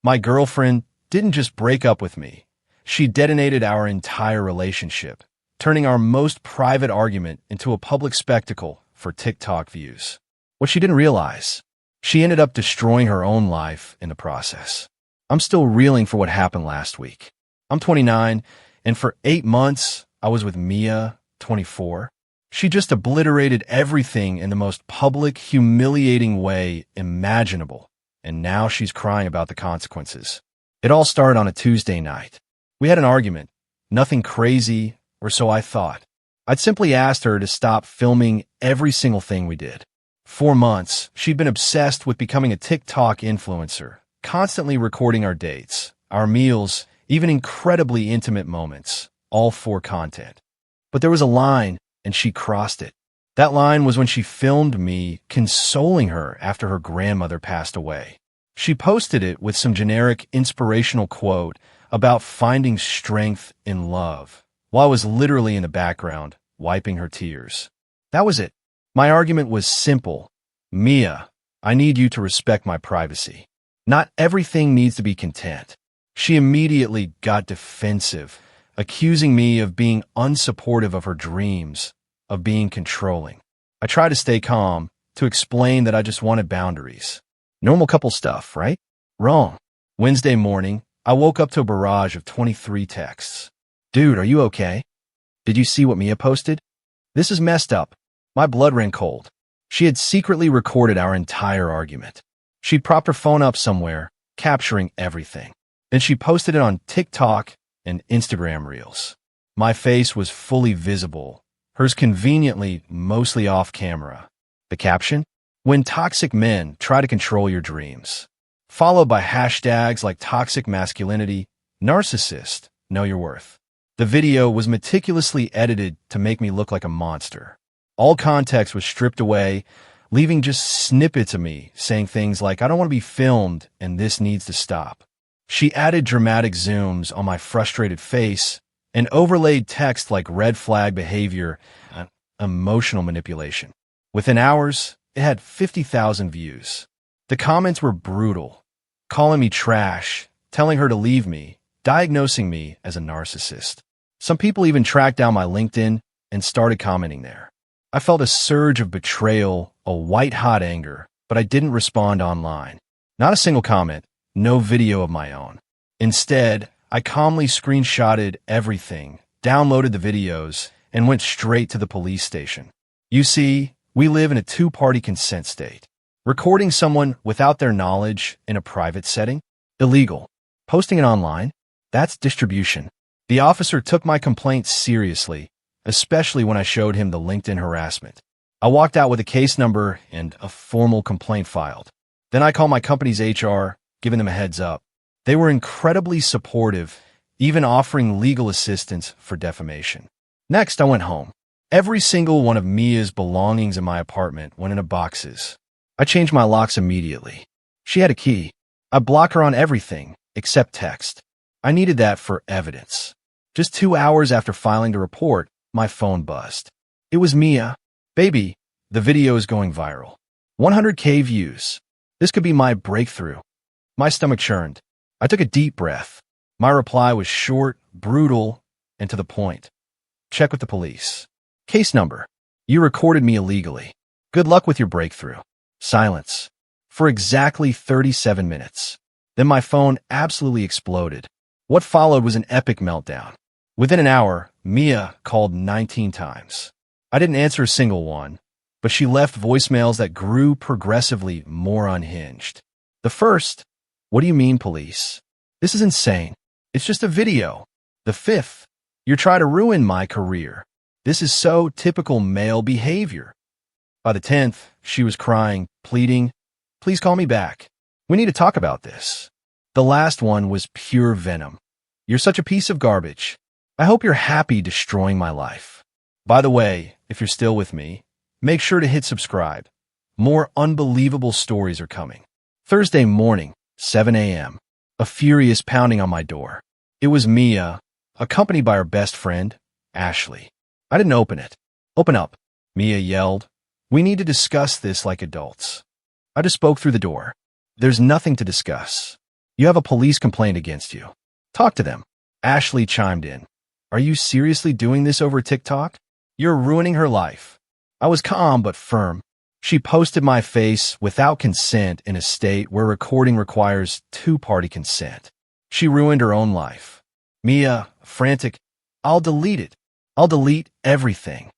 My girlfriend didn't just break up with me. She detonated our entire relationship, turning our most private argument into a public spectacle for TikTok views. What she didn't realize, she ended up destroying her own life in the process. I'm still reeling for what happened last week. I'm 29, and for 8 months, I was with Mia, 24. She just obliterated everything in the most public, humiliating way imaginable, and now she's crying about the consequences. It all started on a Tuesday night. We had an argument, nothing crazy, or so I thought. I'd simply asked her to stop filming every single thing we did. 4 months, she'd been obsessed with becoming a TikTok influencer, constantly recording our dates, our meals, even incredibly intimate moments, all for content. But there was a line, and she crossed it. That line was when she filmed me consoling her after her grandmother passed away. She posted it with some generic inspirational quote about finding strength in love, while I was literally in the background, wiping her tears. That was it. My argument was simple. Mia, I need you to respect my privacy. Not everything needs to be content. She immediately got defensive, accusing me of being unsupportive of her dreams, of being controlling. I tried to stay calm, to explain that I just wanted boundaries. Normal couple stuff, right? Wrong. Wednesday morning, I woke up to a barrage of 23 texts. Dude, are you okay? Did you see what Mia posted? This is messed up. My blood ran cold. She had secretly recorded our entire argument. She'd propped her phone up somewhere, capturing everything. Then she posted it on TikTok and Instagram Reels. My face was fully visible, hers conveniently mostly off camera. The caption? When toxic men try to control your dreams. Followed by hashtags like toxic masculinity, narcissist, know your worth. The video was meticulously edited to make me look like a monster. All context was stripped away, leaving just snippets of me saying things like, I don't want to be filmed and this needs to stop. She added dramatic zooms on my frustrated face and overlaid text like red flag behavior and emotional manipulation. Within hours, it had 50,000 views. The comments were brutal, calling me trash, telling her to leave me, diagnosing me as a narcissist. Some people even tracked down my LinkedIn and started commenting there. I felt a surge of betrayal, a white-hot anger, but I didn't respond online. Not a single comment, no video of my own. Instead, I calmly screenshotted everything, downloaded the videos, and went straight to the police station. You see, we live in a two-party consent state. Recording someone without their knowledge in a private setting? Illegal. Posting it online? That's distribution. The officer took my complaint seriously, especially when I showed him the LinkedIn harassment. I walked out with a case number and a formal complaint filed. Then I called my company's HR, giving them a heads up. They were incredibly supportive, even offering legal assistance for defamation. Next, I went home. Every single one of Mia's belongings in my apartment went into boxes. I changed my locks immediately. She had a key. I block her on everything, except text. I needed that for evidence. Just 2 hours after filing the report, my phone buzzed. It was Mia. Baby, the video is going viral. 100K views. This could be my breakthrough. My stomach churned. I took a deep breath. My reply was short, brutal, and to the point. Check with the police. Case number. You recorded me illegally. Good luck with your breakthrough. Silence. For exactly 37 minutes. Then my phone absolutely exploded. What followed was an epic meltdown. Within an hour, Mia called 19 times. I didn't answer a single one, but she left voicemails that grew progressively more unhinged. The first, what do you mean, police? This is insane. It's just a video. The fifth, you're trying to ruin my career. This is so typical male behavior. By the 10th, she was crying, pleading, please call me back. We need to talk about this. The last one was pure venom. You're such a piece of garbage. I hope you're happy destroying my life. By the way, if you're still with me, make sure to hit subscribe. More unbelievable stories are coming. Thursday morning, 7 a.m. A furious pounding on my door. It was Mia, accompanied by her best friend, Ashley. I didn't open it. Open up, Mia yelled. We need to discuss this like adults. I just spoke through the door. There's nothing to discuss. You have a police complaint against you. Talk to them. Ashley chimed in. Are you seriously doing this over TikTok? You're ruining her life. I was calm but firm. She posted my face without consent in a state where recording requires two-party consent. She ruined her own life. Mia, frantic, I'll delete it. I'll delete everything.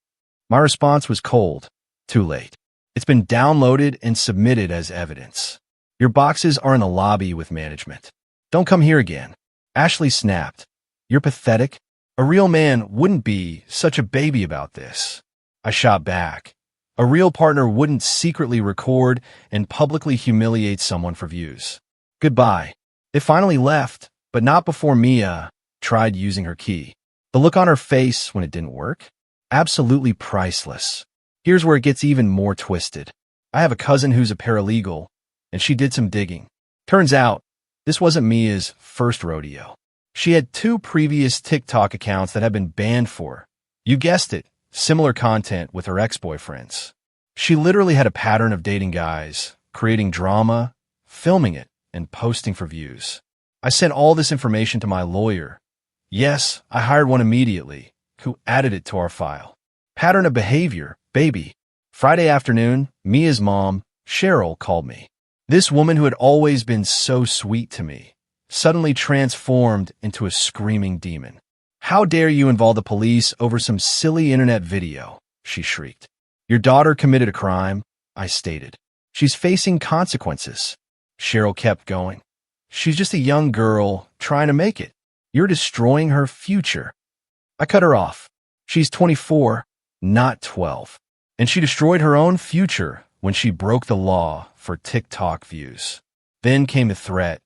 My response was cold. Too late. It's been downloaded and submitted as evidence. Your boxes are in the lobby with management. Don't come here again. Ashley snapped. You're pathetic. A real man wouldn't be such a baby about this. I shot back. A real partner wouldn't secretly record and publicly humiliate someone for views. Goodbye. They finally left, but not before Mia tried using her key. The look on her face when it didn't work? Absolutely priceless. Here's where it gets even more twisted. I have a cousin who's a paralegal, and she did some digging. Turns out, this wasn't Mia's first rodeo. She had 2 previous TikTok accounts that had been banned for, you guessed it, similar content with her ex-boyfriends. She literally had a pattern of dating guys, creating drama, filming it, and posting for views. I sent all this information to my lawyer. Yes, I hired one immediately, who added it to our file. Pattern of behavior, baby. Friday afternoon, Mia's mom, Cheryl, called me. This woman who had always been so sweet to me suddenly transformed into a screaming demon. How dare you involve the police over some silly internet video, she shrieked. Your daughter committed a crime, I stated. She's facing consequences. Cheryl kept going. She's just a young girl trying to make it. You're destroying her future. I cut her off. She's 24, not 12. And she destroyed her own future when she broke the law for TikTok views. Then came the threat.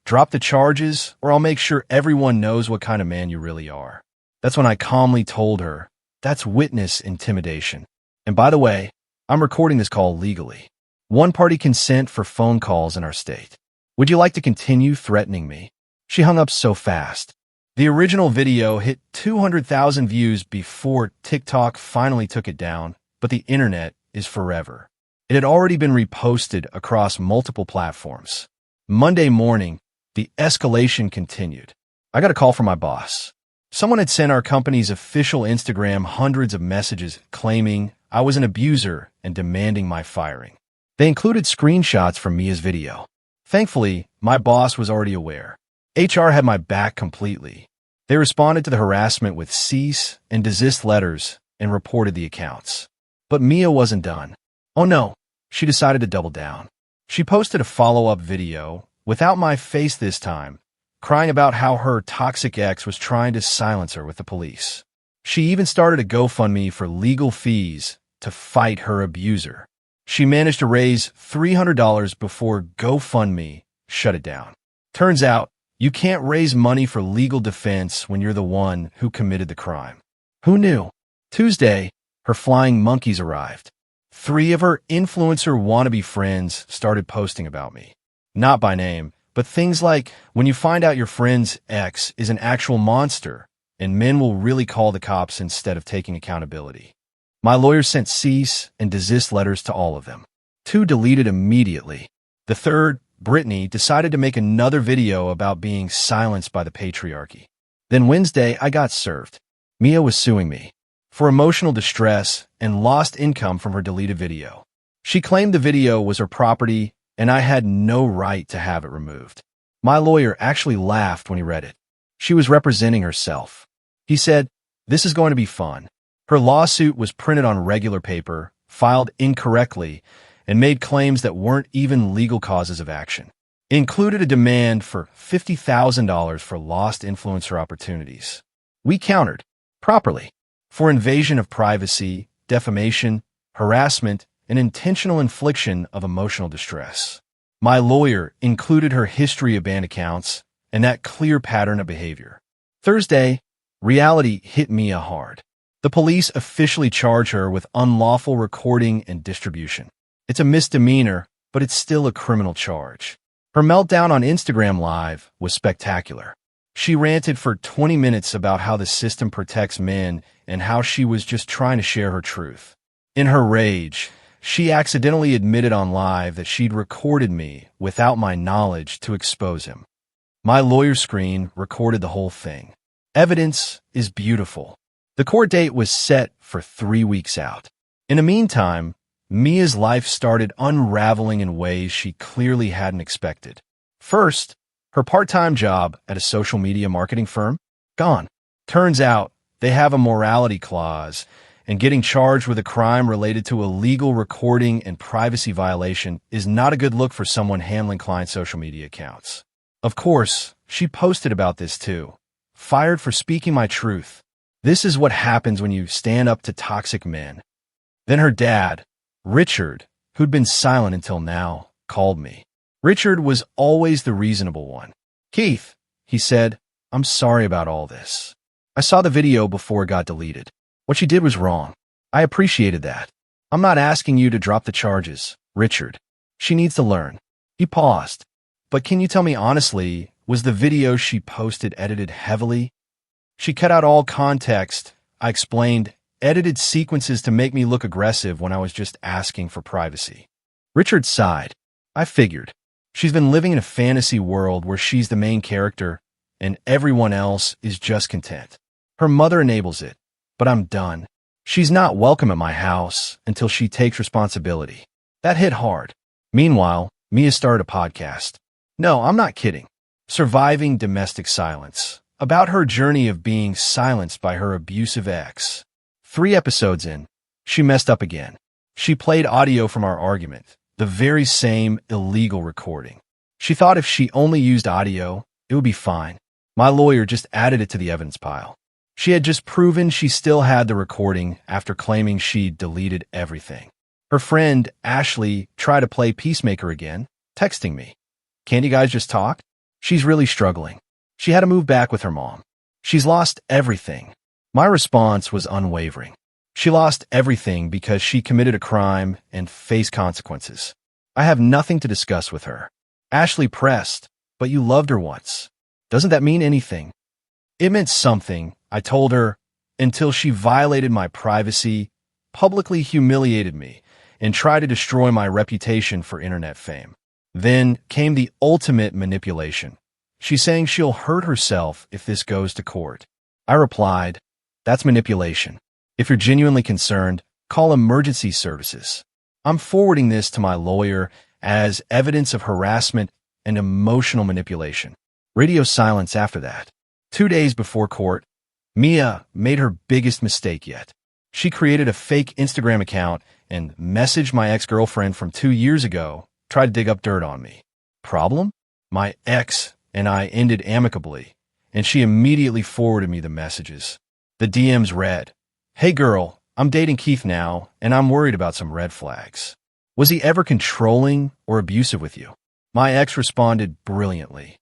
Drop the charges, or I'll make sure everyone knows what kind of man you really are. That's when I calmly told her, that's witness intimidation. And by the way, I'm recording this call legally. One-party consent for phone calls in our state. Would you like to continue threatening me? She hung up so fast. The original video hit 200,000 views before TikTok finally took it down, but the internet is forever. It had already been reposted across multiple platforms. Monday morning, the escalation continued. I got a call from my boss. Someone had sent our company's official Instagram hundreds of messages claiming I was an abuser and demanding my firing. They included screenshots from Mia's video. Thankfully, my boss was already aware. HR had my back completely. They responded to the harassment with cease and desist letters and reported the accounts. But Mia wasn't done. Oh no, she decided to double down. She posted a follow-up video, without my face this time, crying about how her toxic ex was trying to silence her with the police. She even started a GoFundMe for legal fees to fight her abuser. She managed to raise $300 before GoFundMe shut it down. Turns out, you can't raise money for legal defense when you're the one who committed the crime. Who knew? Tuesday, her flying monkeys arrived. 3 of her influencer wannabe friends started posting about me. Not by name, but things like, when you find out your friend's ex is an actual monster, and men will really call the cops instead of taking accountability. My lawyer sent cease and desist letters to all of them. 2 deleted immediately. The third, Brittany, decided to make another video about being silenced by the patriarchy. Then Wednesday, I got served. Mia was suing me for emotional distress and lost income from her deleted video. She claimed the video was her property and I had no right to have it removed. My lawyer actually laughed when he read it. She was representing herself. He said, this is going to be fun. Her lawsuit was printed on regular paper, filed incorrectly, and made claims that weren't even legal causes of action. It included a demand for $50,000 for lost influencer opportunities. We countered, properly, for invasion of privacy, defamation, harassment, and intentional infliction of emotional distress. My lawyer included her history of banned accounts and that clear pattern of behavior. Thursday, reality hit Mia hard. The police officially charge her with unlawful recording and distribution. It's a misdemeanor, but it's still a criminal charge. Her meltdown on Instagram Live was spectacular. She ranted for 20 minutes about how the system protects men and how she was just trying to share her truth. In her rage, she accidentally admitted on live that she'd recorded me without my knowledge to expose him. My lawyer's screen recorded the whole thing. Evidence is beautiful. The court date was set for 3 weeks out. In the meantime, Mia's life started unraveling in ways she clearly hadn't expected. First, her part-time job at a social media marketing firm, gone. Turns out they have a morality clause, and getting charged with a crime related to illegal recording and privacy violation is not a good look for someone handling client social media accounts. Of course, she posted about this too. Fired for speaking my truth. This is what happens when you stand up to toxic men. Then her dad, Richard, who'd been silent until now, called me. Richard was always the reasonable one. "Keith," he said, "I'm sorry about all this. I saw the video before it got deleted. What she did was wrong. I appreciated that. I'm not asking you to drop the charges, Richard. She needs to learn." He paused. "But can you tell me honestly, was the video she posted edited heavily?" "She cut out all context," I explained, "edited sequences to make me look aggressive when I was just asking for privacy." Richard sighed. "I figured. She's been living in a fantasy world where she's the main character and everyone else is just content. Her mother enables it, but I'm done. She's not welcome at my house until she takes responsibility." That hit hard. Meanwhile, Mia started a podcast. No, I'm not kidding. Surviving Domestic Silence, about her journey of being silenced by her abusive ex. 3 episodes in, she messed up again. She played audio from our argument, the very same illegal recording. She thought if she only used audio, it would be fine. My lawyer just added it to the evidence pile. She had just proven she still had the recording after claiming she'd deleted everything. Her friend, Ashley, tried to play peacemaker again, texting me, "Can't you guys just talk?" She's really struggling. She had to move back with her mom. She's lost everything. My response was unwavering. She lost everything because she committed a crime and faced consequences. I have nothing to discuss with her. Ashley pressed, "But you loved her once. Doesn't that mean anything?" It meant something, I told her, until she violated my privacy, publicly humiliated me, and tried to destroy my reputation for internet fame. Then came the ultimate manipulation. She's saying she'll hurt herself if this goes to court. I replied, "That's manipulation. If you're genuinely concerned, call emergency services." I'm forwarding this to my lawyer as evidence of harassment and emotional manipulation. Radio silence after that. 2 days before court, Mia made her biggest mistake yet. She created a fake Instagram account and messaged my ex-girlfriend from 2 years ago, tried to dig up dirt on me. Problem? My ex and I ended amicably, and she immediately forwarded me the messages. The DMs read, "Hey girl, I'm dating Keith now, and I'm worried about some red flags. Was he ever controlling or abusive with you?" My ex responded brilliantly.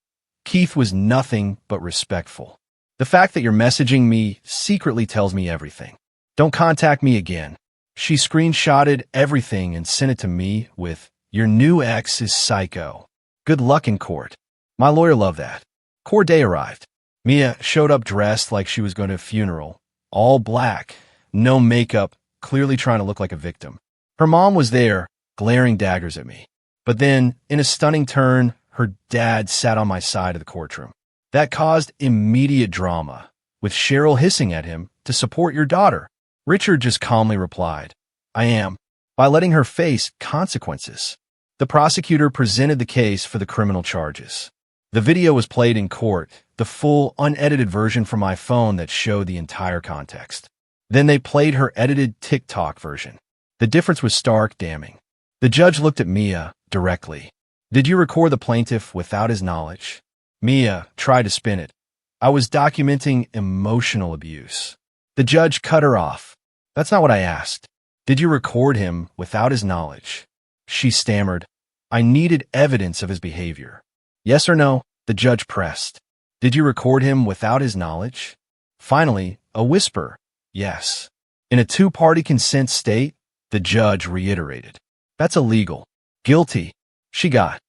"Keith was nothing but respectful. The fact that you're messaging me secretly tells me everything. Don't contact me again." She screenshotted everything and sent it to me with, "Your new ex is psycho. Good luck in court." My lawyer loved that. Court day arrived. Mia showed up dressed like she was going to a funeral, all black, no makeup, clearly trying to look like a victim. Her mom was there, glaring daggers at me. But then, in a stunning turn, her dad sat on my side of the courtroom. That caused immediate drama, with Cheryl hissing at him to support your daughter. Richard just calmly replied, "I am," by letting her face consequences. The prosecutor presented the case for the criminal charges. The video was played in court, the full, unedited version from my phone that showed the entire context. Then they played her edited TikTok version. The difference was stark, damning. The judge looked at Mia directly. "Did you record the plaintiff without his knowledge?" Mia tried to spin it. "I was documenting emotional abuse." The judge cut her off. "That's not what I asked. Did you record him without his knowledge?" She stammered, "I needed evidence of his behavior." "Yes or no?" the judge pressed. "Did you record him without his knowledge?" Finally, a whisper, "Yes." In a 2-party consent state, the judge reiterated, "That's illegal. Guilty." She got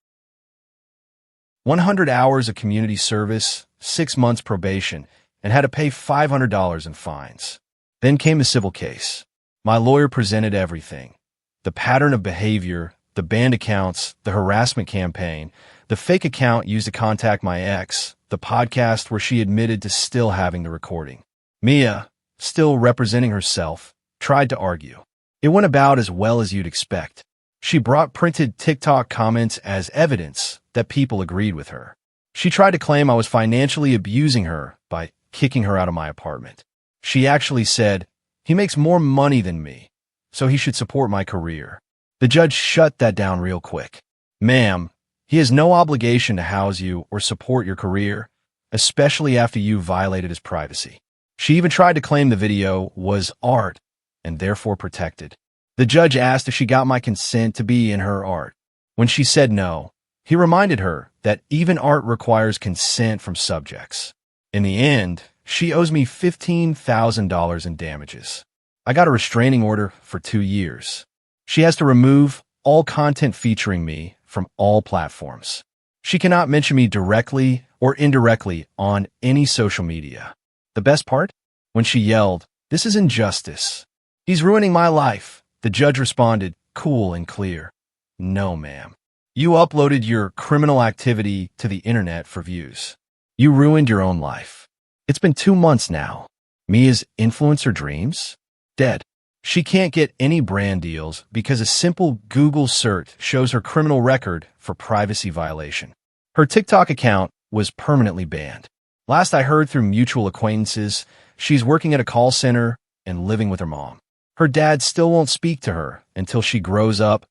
100 hours of community service, 6 months probation, and had to pay $500 in fines. Then came the civil case. My lawyer presented everything: the pattern of behavior, the banned accounts, the harassment campaign, The fake account used to contact my ex, the podcast where she admitted to still having the recording. Mia, still representing herself, tried to argue. It went about as well as you'd expect. She brought printed TikTok comments as evidence that people agreed with her. She tried to claim I was financially abusing her by kicking her out of my apartment. She actually said, "He makes more money than me, so he should support my career." The judge shut that down real quick. "Ma'am, he has no obligation to house you or support your career, especially after you violated his privacy." She even tried to claim the video was art and therefore protected. The judge asked if she got my consent to be in her art. When she said no, he reminded her that even art requires consent from subjects. In the end, she owes me $15,000 in damages. I got a restraining order for 2 years. She has to remove all content featuring me from all platforms. She cannot mention me directly or indirectly on any social media. The best part? When she yelled, "This is injustice. He's ruining my life," the judge responded, cool and clear, "No, ma'am. You uploaded your criminal activity to the internet for views. You ruined your own life. It's been 2 months now. Mia's influencer dreams? Dead. She can't get any brand deals because a simple Google search shows her criminal record for privacy violation. Her TikTok account was permanently banned. Last I heard through mutual acquaintances, she's working at a call center and living with her mom. Her dad still won't speak to her until she grows up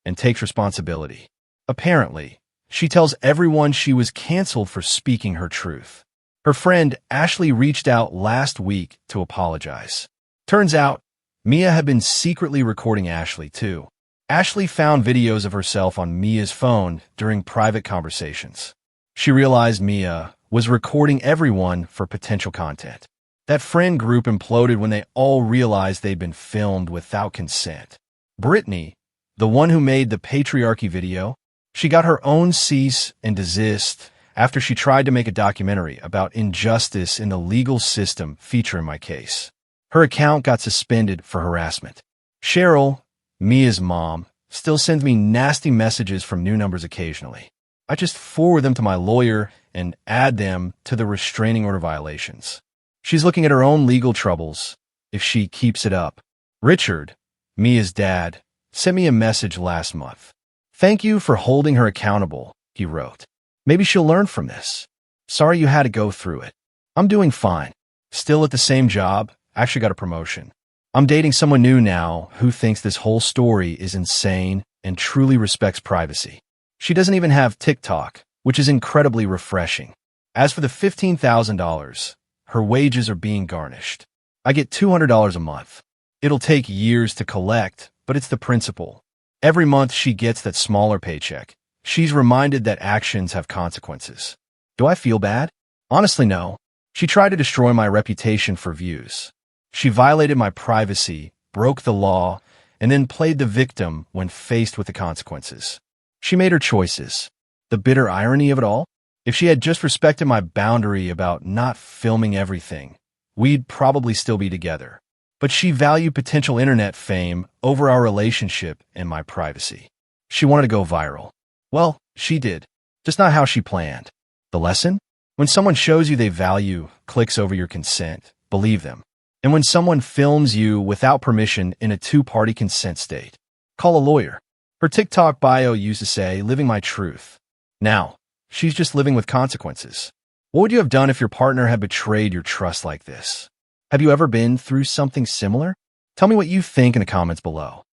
and takes responsibility. Apparently, she tells everyone she was canceled for speaking her truth. Her friend Ashley reached out last week to apologize. Turns out, Mia had been secretly recording Ashley too. Ashley found videos of herself on Mia's phone during private conversations. She realized Mia was recording everyone for potential content. That friend group imploded when they all realized they'd been filmed without consent. Brittany, the one who made the patriarchy video, she got her own cease and desist after she tried to make a documentary about injustice in the legal system featuring my case. Her account got suspended for harassment. Cheryl, Mia's mom, still sends me nasty messages from new numbers occasionally. I just forward them to my lawyer and add them to the restraining order violations. She's looking at her own legal troubles if she keeps it up. Richard, Mia's dad, sent me a message last month. "Thank you for holding her accountable," he wrote. "Maybe she'll learn from this. Sorry you had to go through it. I'm doing fine. Still at the same job. Actually got a promotion. I'm dating someone new now who thinks this whole story is insane and truly respects privacy. She doesn't even have TikTok, which is incredibly refreshing. As for the $15,000, her wages are being garnished. I get $200 a month. It'll take years to collect, but it's the principle. Every month she gets that smaller paycheck. She's reminded that actions have consequences. Do I feel bad? Honestly, no. She tried to destroy my reputation for views. She violated my privacy, broke the law, and then played the victim when faced with the consequences. She made her choices. The bitter irony of it all? If she had just respected my boundary about not filming everything, we'd probably still be together. But she valued potential internet fame over our relationship and my privacy. She wanted to go viral. Well, she did, just not how she planned. The lesson? When someone shows you they value clicks over your consent, believe them. And when someone films you without permission in a two-party consent state, call a lawyer. Her TikTok bio used to say, "Living my truth." Now, she's just living with consequences. What would you have done if your partner had betrayed your trust like this? Have you ever been through something similar? Tell me what you think in the comments below.